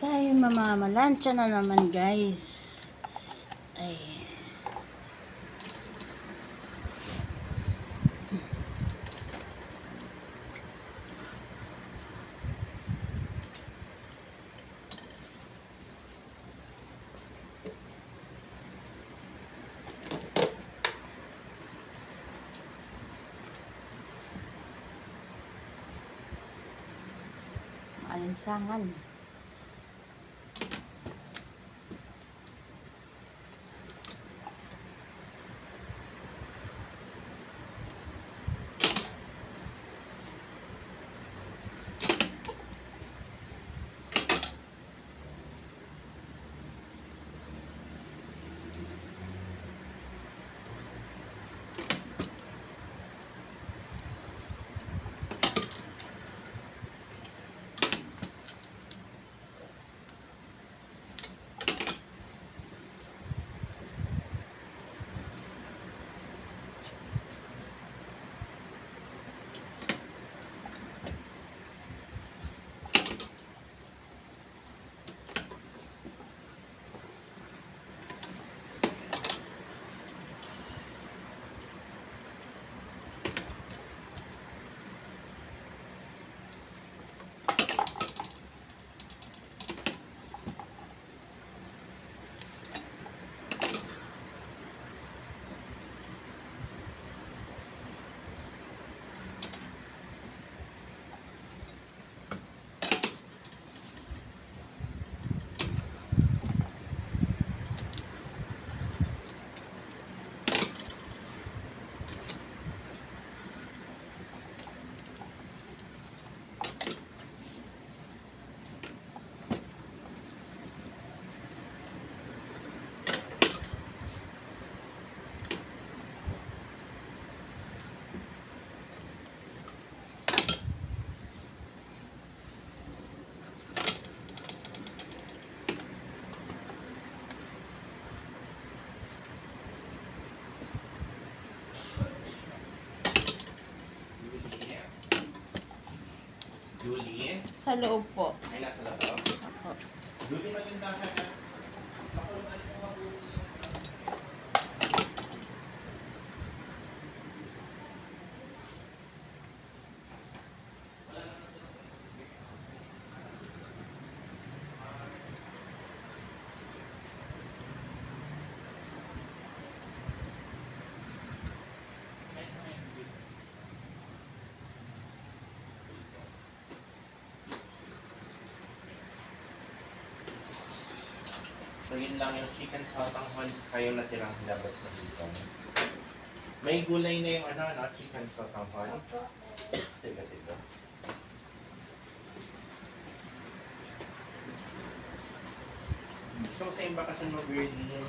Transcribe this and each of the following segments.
Tayo mamamalansya na naman, guys. Ay. Alinsangan. Julie? Sa loob po. Ay, nasa loob? Ako. Julie, maganda ka na. Ako, ano ko mabuti. So, yun lang yung chicken sotang horns kayo natirang labas na dito. May gulay na yung ano, chicken sotang horn. Sige, sige. So, same bakasyon mo, Birdie?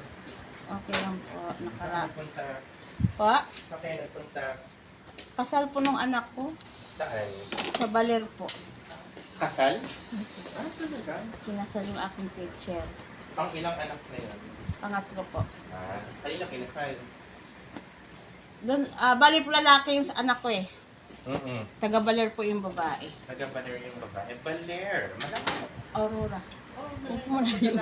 Okay lang po. Nakarap. Nagpunta. Po? Sa kayo nagpunta. Kasal po nung anak ko. Saan? Sa Baler po. Kasal? Ah, talaga? Kinasal yung aking teacher. Pang ilang anak na yun? Pangatlo po. Ah, kanina kinasal. Doon, bali po lalaki yung sa anak ko eh. Taga Baler po yung babae. Baler yung babae. Baler. Malaki. Aurora. Oh, Huwag mo na yun.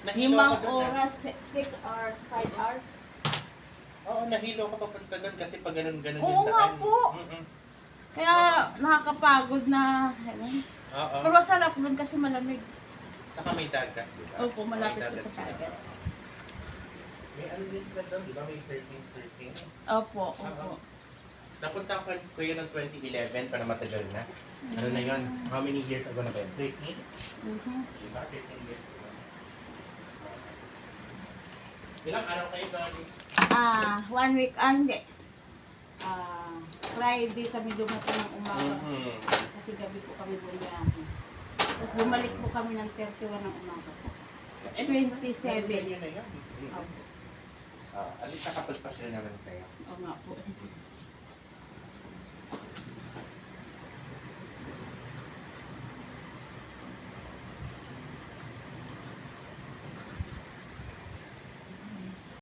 Nahilo 5 ko doon. oras, 6 hours, 5 hours. Oo, nahilo ko papunta doon kasi pag ganun-ganun Oo yung nga daan. po. Kaya nakakapagod na. Ano? Oo. Pero sarap doon kasi malamig. Saka may dagat, di ba? Opo, malapit May po sa sila. dagat. May ano din sila doon, di ba? May surfing. Opo, opo. Napunta ko yun ng 2011 para matagal na. Ano na yun? How many years ago na ba yun? 13? Di ba? 13 years ago. Ilang araw kayo doon? 1 week, hindi. Friday kami dumating ng umaga. Kasi gabi po kami bumiyahe. Tapos bumalik po kami ng 31 ng umaga po. 27. Yun na yun. Opo. Alin nakapagpasya naman kayo? Oo nga po.